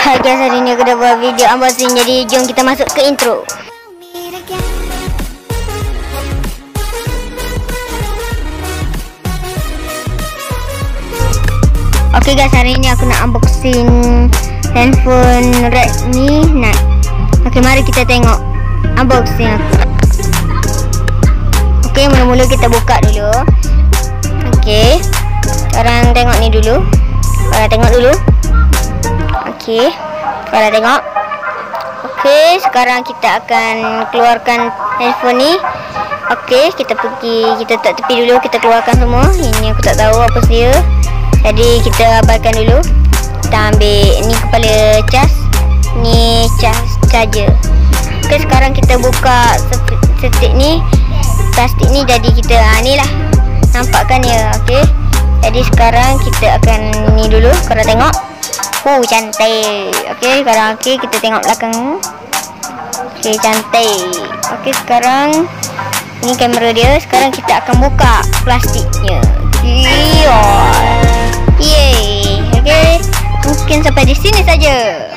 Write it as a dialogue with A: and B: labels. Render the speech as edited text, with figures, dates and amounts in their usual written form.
A: Hai guys, hari ni aku dah buat video unboxing. Jadi jom kita masuk ke intro. Okay guys, hari ni aku nak unboxing handphone Redmi Note. Okay, mari kita tengok unboxing aku. Okay, mula-mula kita buka dulu. Okay, sekarang tengok ni dulu. Korang tengok dulu. Okay, korang tengok. Okay, sekarang kita akan keluarkan handphone ni. Okay, kita tak tepi dulu. Kita keluarkan semua. Ini aku tak tahu apa dia. Jadi kita abaikan dulu. Kita ambil ni kepala cas, ni charger. Okay, sekarang kita buka stick ni, plastik ni. Jadi kita ni lah, nampakkan ya. Okay, jadi sekarang kita akan ni dulu. Korang tengok. Cantik. Okay, sekarang kita tengok belakang. Okay, cantik. Okay, sekarang ni kamera dia. Sekarang kita akan buka plastiknya. Yeay. Okay, mungkin sampai di sini saja.